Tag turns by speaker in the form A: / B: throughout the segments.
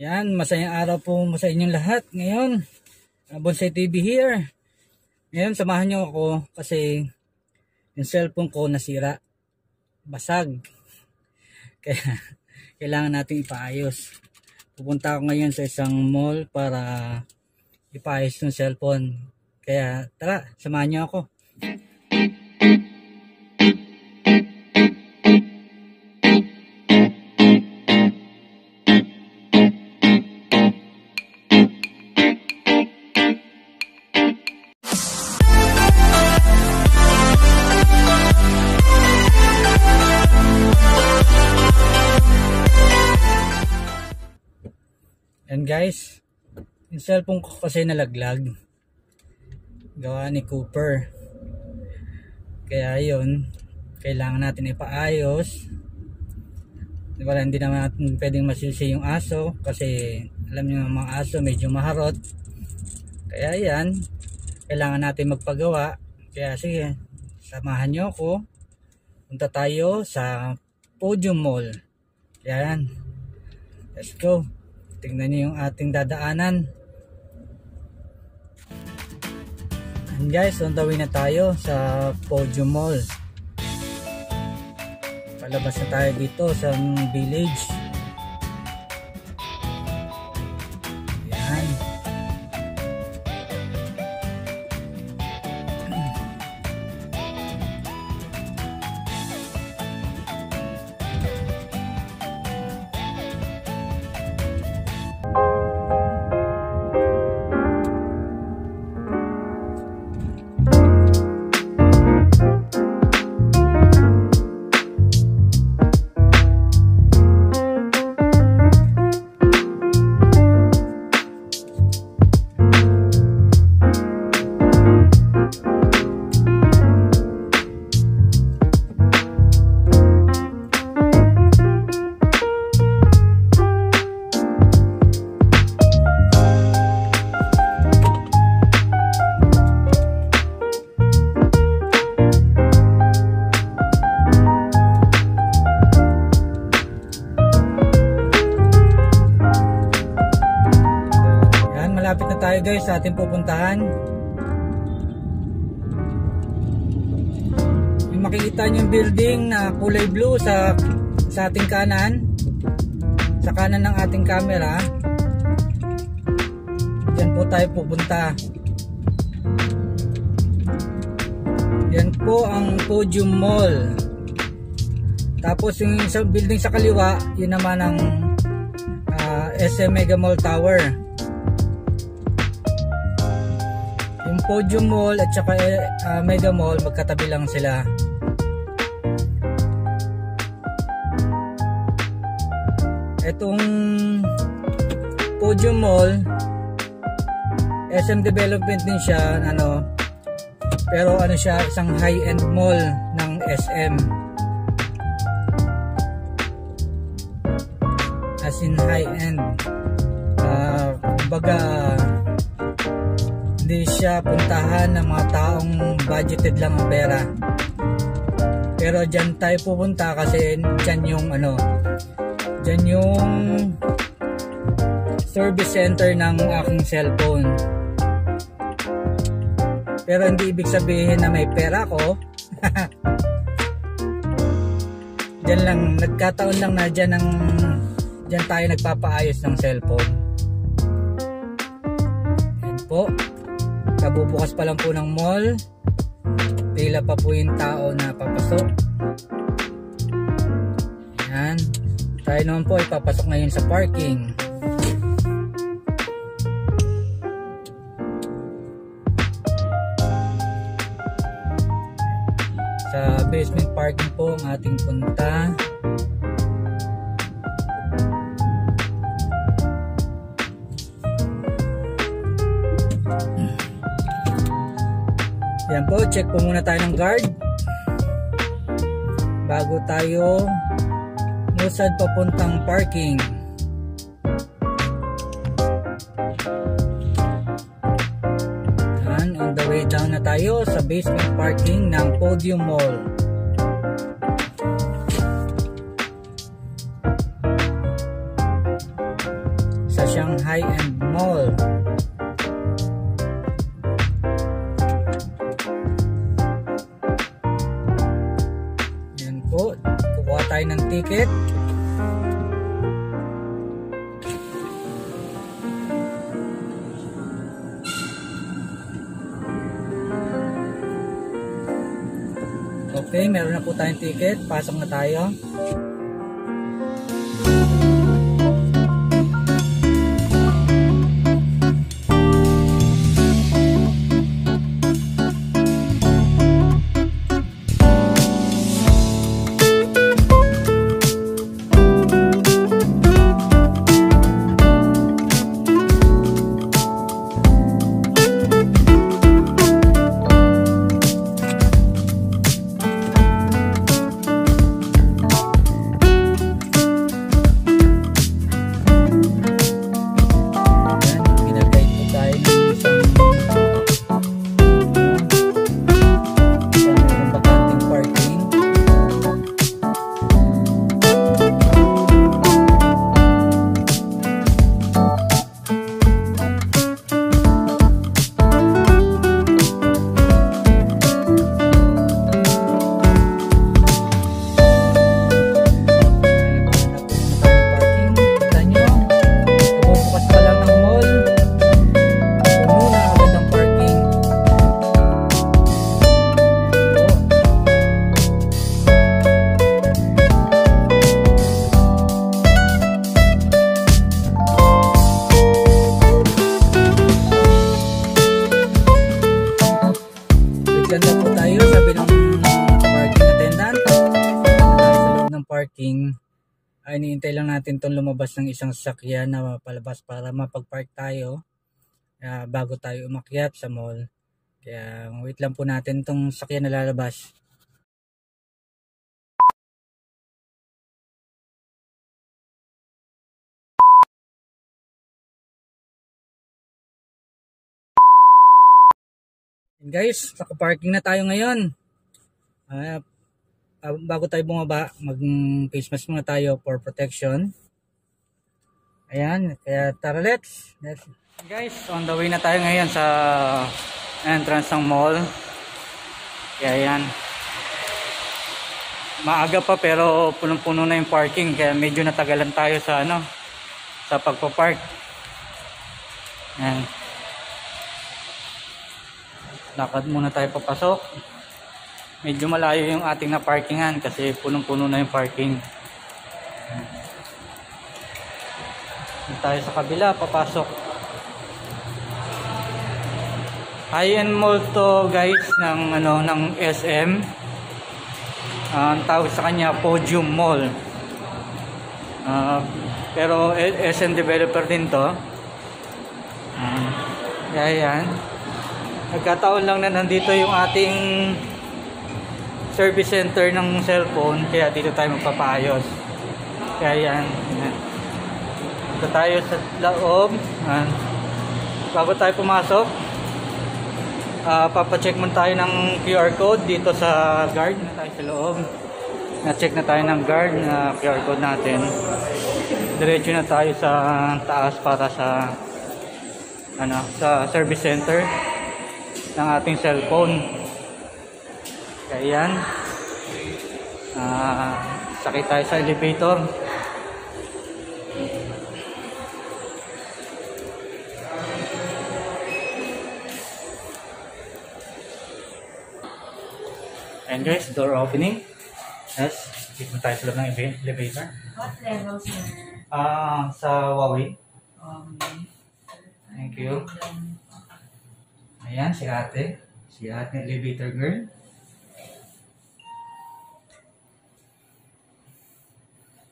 A: Yan, masayang araw po sa inyong lahat. Ngayon, Bonsai TV here. Ngayon, samahan nyo ako kasi yung cellphone ko nasira. Basag. Kaya, kailangan natin ipaayos. Pupunta ako ngayon sa isang mall para ipaayos yung cellphone. Kaya, tara, samahan nyo ako. And guys, yung cellphone ko kasi nalaglag. Gawa ni Cooper. Kaya yun, kailangan natin ipaayos. Diba, hindi naman natin pwedeng masisi yung aso kasi alam niyo mga aso medyo maharot. Kaya yan, kailangan natin magpagawa. Kaya sige, samahan nyo ako. Punta tayo sa Podium Mall. Yan. Let's go. Tingnan niyo yung ating dadaanan. And guys, on the way na tayo sa Podium Mall. Palabas na tayo dito sa village. Yan. Malapit na tayo guys sa ating pupuntahan. Yung makikita nyo yung building na kulay blue sa ating kanan, sa kanan ng ating camera. Diyan po tayo pupunta. Yan po ang Podium Mall. Tapos yung isang building sa kaliwa, yun naman ang SM Mega Mall Tower. Yung Podium Mall at saka Mega Mall, magkatabi lang sila. Itong Podium Mall, SM Development din siya, pero siya, isang high-end mall ng SM. As in high-end. Kumbaga, hindi siya puntahan ng mga taong budgeted lang ang pera. Pero dyan tayo pupunta kasi dyan yung dyan yung service center ng aking cellphone. Pero hindi ibig sabihin na may pera ko. Dyan lang, nagkataon lang na dyan tayo nagpapaayos ng cellphone. Yan po. Kabubukas pa lang po ng mall. Pila pa po yung tao na papasok. Ayan. Tayo naman po ay papasok ngayon sa parking. Sa basement parking po ang ating punta. Yan po, check po muna tayo ng guard bago tayo musad papuntang parking. Yan, on the way down na tayo sa basement parking ng Podium Mall. sa Shanghai and Mall. Yan po, kukuha tayo ng ticket. Okay, meron na po tayong ticket. Pasok na tayo. Parking ay iniintay lang natin itong lumabas ng isang sasakyan na palabas para mapag-park tayo bago tayo umakyat sa mall. Kaya wait lang po natin itong sasakyan na lalabas. And guys, naka-parking na tayo ngayon. Bago tayo bumaba, mag-face mask muna tayo for protection. Ayan, kaya tara, let's. Guys, on the way na tayo ngayon sa entrance ng mall. Kaya ayan. Maaga pa pero punong-puno na yung parking, kaya medyo natagalan tayo sa sa pagpa-park. Ayan. Lakad muna tayo papasok. Medyo malayo yung ating na parkingan kasi punong-puno na yung parking. Tayo sa kabila, papasok. High-end mall to guys ng SM. Ang tawag sa kanya Podium Mall. Pero SM developer din to. Kaya yan. Nagkataon lang na nandito yung ating service center ng cellphone, kaya dito tayo magpapaayos. Kaya yan. Dito tayo sa loob. Bago tayo pumasok, papacheck muna tayo ng QR code dito sa guard. Na tayo sa loob. Na-check na tayo ng guard na QR code natin. Diretso na tayo sa taas para sa service center ng ating cellphone. Kaya yan, sakit tayo sa elevator. And guys, door opening. Yes, dito tayo sa loob ng elevator.
B: What level, sir?
A: Sa Huawei. Thank you. Ayan, si ate elevator girl.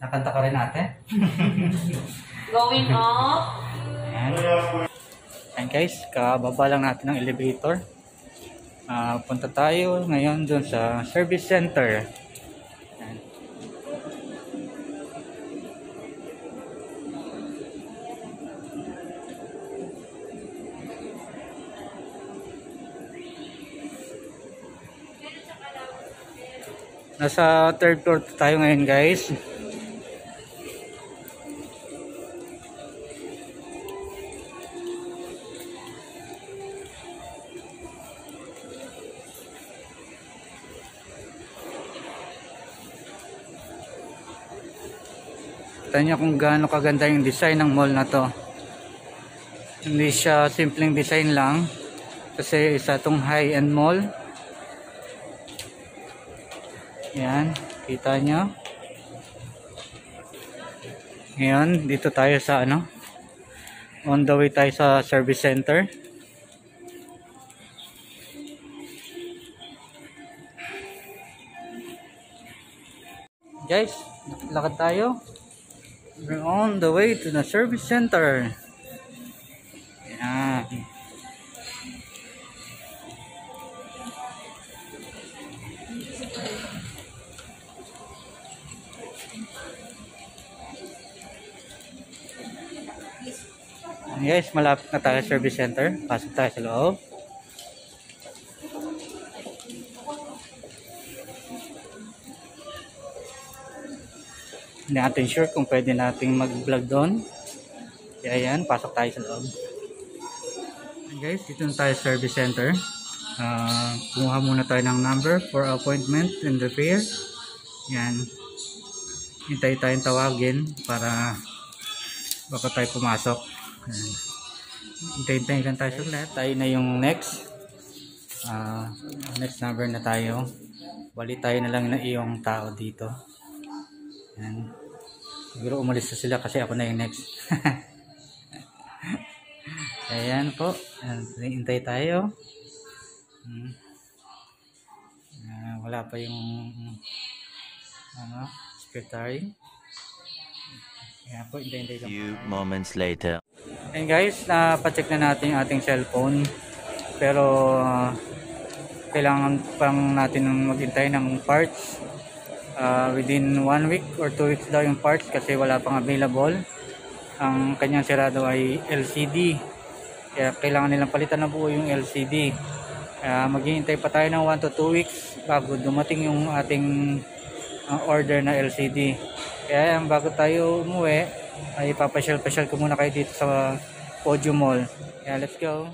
A: Nakanta ka rin ate.
B: Going up.
A: Ayan. Ayan guys, kababa lang natin ng elevator. Punta tayo ngayon dun sa service center. Ayan. Nasa third floor tayo ngayon guys. Kita nyo kung gaano kaganda yung design ng mall na to. Hindi siya simpleng design lang. Kasi isa itong high-end mall. Yan, kita nyo. Ngayon, dito tayo sa on the way tayo sa service center. Guys, lakad tayo. We're on the way to the service center. Yan. Guys, malapit na tayo sa service center. Pasok tayo sa loob. Hindi natin sure kung pwede nating mag-vlog doon. Kaya yan, pasok tayo sa loob. Guys, dito na tayo sa service center. Kumuha muna tayo ng number for appointment and repair. Yan. Hintay tayong tawagin para baka tayo pumasok. Hintayin lang tayo saglit. Tayo na yung next. Next number na tayo. Bali tayo na lang na iyong tao dito. Yan. Siguro umalis na sila kasi ako na yung next. Ayan po. Hintay tayo. Wala pa yung secretary. Ayan po. Hintay lang.
C: Few moments later.
A: And guys, napacheck na natin yung ating cellphone. Pero kailangan pang natin maghintay ng parts. Within 1 week or 2 weeks daw yung parts kasi wala pang available. Ang kanyang sirado ay LCD. Kaya kailangan nilang palitan na buo yung LCD. Maghihintay pa tayo ng 1 to 2 weeks bago dumating yung ating order na LCD. Kaya bago tayo umuwi, ay papasyal-pasyal ko muna kayo dito sa Podium Mall. Kaya let's go!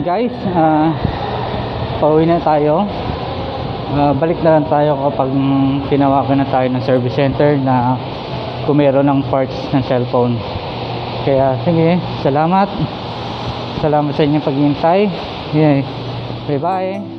A: guys, pauwi na tayo. Balik na lang tayo kapag tinawagan na tayo ng service center na kung meron ng parts ng cellphone. Kaya sige, salamat sa inyong paghihintay. Bye bye.